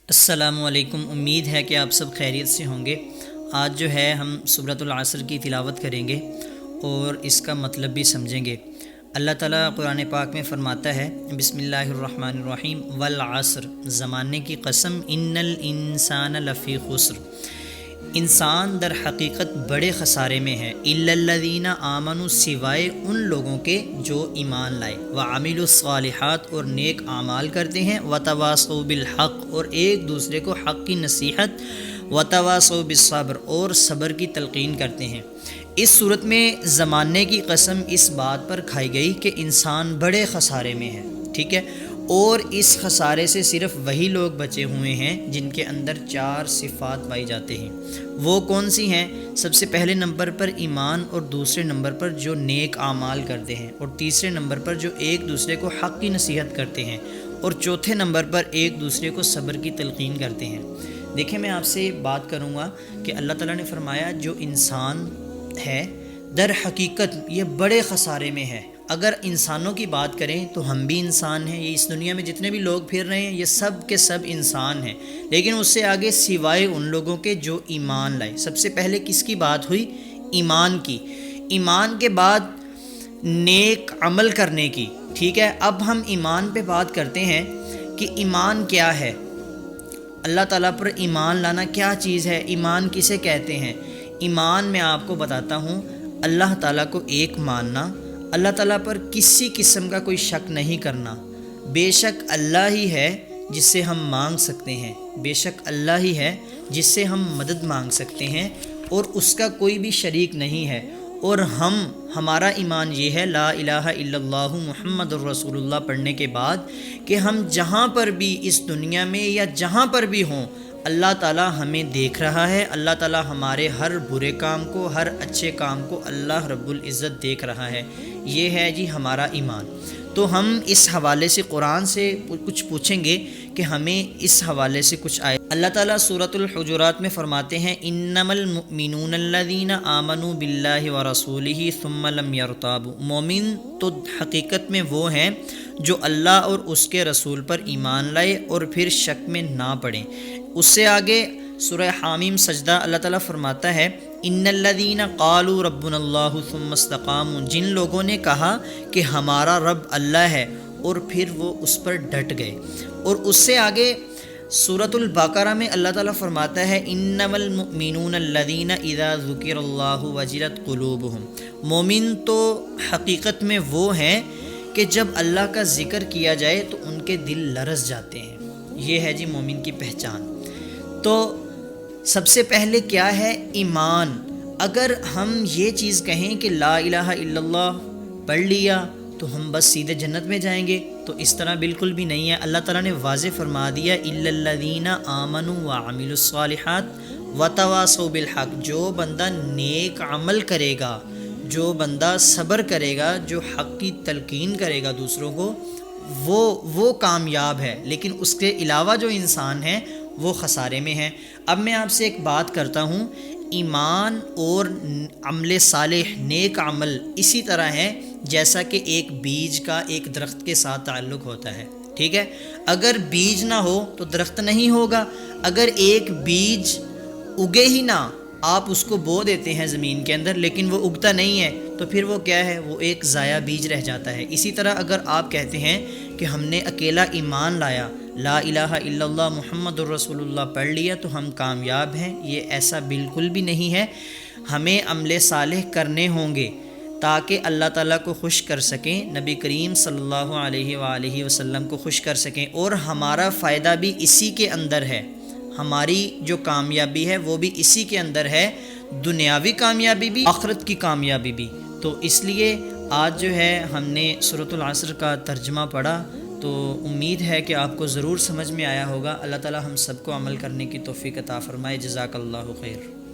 السلام علیکم۔ امید ہے کہ آپ سب خیریت سے ہوں گے۔ آج جو ہے ہم سورۃ العصر کی تلاوت کریں گے اور اس کا مطلب بھی سمجھیں گے۔ اللہ تعالیٰ قرآن پاک میں فرماتا ہے بسم اللہ الرحمن الرحیم والعصر، زمانے کی قسم، ان الانسان لفی خسر، انسان در حقیقت بڑے خسارے میں ہے، الا الذین آمنوا، سوائے ان لوگوں کے جو ایمان لائے، وعملوا الصالحات، اور نیک اعمال کرتے ہیں، وتواصوا بالحق، اور ایک دوسرے کو حق کی نصیحت، وتواصوا بالصبر، اور صبر کی تلقین کرتے ہیں۔ اس صورت میں زمانے کی قسم اس بات پر کھائی گئی کہ انسان بڑے خسارے میں ہے، ٹھیک ہے، اور اس خسارے سے صرف وہی لوگ بچے ہوئے ہیں جن کے اندر 4 صفات پائی جاتے ہیں۔ وہ کون سی ہیں؟ سب سے پہلے نمبر پر ایمان، اور دوسرے نمبر پر جو نیک اعمال کرتے ہیں، اور تیسرے نمبر پر جو ایک دوسرے کو حق کی نصیحت کرتے ہیں، اور چوتھے نمبر پر ایک دوسرے کو صبر کی تلقین کرتے ہیں۔ دیکھیں، میں آپ سے بات کروں گا کہ اللہ تعالیٰ نے فرمایا جو انسان ہے در حقیقت یہ بڑے خسارے میں ہے۔ اگر انسانوں کی بات کریں تو ہم بھی انسان ہیں، یہ اس دنیا میں جتنے بھی لوگ پھر رہے ہیں یہ سب کے سب انسان ہیں، لیکن اس سے آگے سوائے ان لوگوں کے جو ایمان لائے۔ سب سے پہلے کس کی بات ہوئی؟ ایمان کی۔ ایمان کے بعد نیک عمل کرنے کی، ٹھیک ہے۔ اب ہم ایمان پہ بات کرتے ہیں کہ ایمان کیا ہے، اللہ تعالیٰ پر ایمان لانا کیا چیز ہے، ایمان کسے کہتے ہیں۔ ایمان میں آپ کو بتاتا ہوں، اللہ تعالیٰ کو ایک ماننا، اللہ تعالیٰ پر کسی قسم کا کوئی شک نہیں کرنا، بے شک اللہ ہی ہے جس سے ہم مانگ سکتے ہیں، بے شک اللہ ہی ہے جس سے ہم مدد مانگ سکتے ہیں، اور اس کا کوئی بھی شریک نہیں ہے۔ اور ہمارا ایمان یہ ہے لا الہ الا اللہ محمد الرسول اللہ پڑھنے کے بعد کہ ہم جہاں پر بھی اس دنیا میں یا جہاں پر بھی ہوں، اللہ تعالیٰ ہمیں دیکھ رہا ہے، اللہ تعالیٰ ہمارے ہر برے کام کو، ہر اچھے کام کو اللہ رب العزت دیکھ رہا ہے۔ یہ ہے جی ہمارا ایمان۔ تو ہم اس حوالے سے قرآن سے کچھ پوچھیں گے کہ ہمیں اس حوالے سے کچھ آئے۔ اللہ تعالیٰ سورۃ الحجرات میں فرماتے ہیں انما المؤمنون الذین آمنوا باللہ ورسولہ ثم لم یرتابوا، مومن تو حقیقت میں وہ ہیں جو اللہ اور اس کے رسول پر ایمان لائے اور پھر شک میں نہ پڑیں۔ اس سے آگے سورہ حامیم سجدہ اللہ تعالیٰ فرماتا ہے ان الذین قالوا ربنا اللہ ثم استقاموا، جن لوگوں نے کہا کہ ہمارا رب اللہ ہے اور پھر وہ اس پر ڈٹ گئے۔ اور اس سے آگے سورۃ البقرہ میں اللہ تعالیٰ فرماتا ہے انما المؤمنون الذین اذا ذکر اللہ وجلت قلوبہم، مومن تو حقیقت میں وہ ہیں کہ جب اللہ کا ذکر کیا جائے تو ان کے دل لرز جاتے ہیں۔ یہ ہے جی مومن کی پہچان۔ تو سب سے پہلے کیا ہے؟ ایمان۔ اگر ہم یہ چیز کہیں کہ لا الہ الا اللہ پڑھ لیا تو ہم بس سیدھے جنت میں جائیں گے، تو اس طرح بالکل بھی نہیں ہے۔ اللہ تعالیٰ نے واضح فرما دیا الا الذین آمنوا وعملوا الصالحات وتواصوا بالحق، جو بندہ نیک عمل کرے گا، جو بندہ صبر کرے گا، جو حق کی تلقین کرے گا دوسروں کو، وہ کامیاب ہے، لیکن اس کے علاوہ جو انسان ہے وہ خسارے میں ہے۔ اب میں آپ سے ایک بات کرتا ہوں، ایمان اور عمل صالح، نیک عمل اسی طرح ہے جیسا کہ ایک بیج کا ایک درخت کے ساتھ تعلق ہوتا ہے، ٹھیک ہے۔ اگر بیج نہ ہو تو درخت نہیں ہوگا۔ اگر ایک بیج اگے ہی نہ، آپ اس کو بو دیتے ہیں زمین کے اندر لیکن وہ اگتا نہیں ہے، تو پھر وہ کیا ہے؟ وہ ایک ضائع بیج رہ جاتا ہے۔ اسی طرح اگر آپ کہتے ہیں کہ ہم نے اکیلا ایمان لایا، لا الہ الا اللہ محمد الرسول اللہ پڑھ لیا تو ہم کامیاب ہیں، یہ ایسا بالکل بھی نہیں ہے۔ ہمیں عمل صالح کرنے ہوں گے تاکہ اللہ تعالیٰ کو خوش کر سکیں، نبی کریم صلی اللہ علیہ وآلہ وسلم کو خوش کر سکیں، اور ہمارا فائدہ بھی اسی کے اندر ہے، ہماری جو کامیابی ہے وہ بھی اسی کے اندر ہے، دنیاوی کامیابی بھی، آخرت کی کامیابی بھی۔ تو اس لیے آج جو ہے ہم نے سورۃ العصر کا ترجمہ پڑھا، تو امید ہے کہ آپ کو ضرور سمجھ میں آیا ہوگا۔ اللہ تعالیٰ ہم سب کو عمل کرنے کی توفیق عطا فرمائے۔ جزاک اللہ خیر۔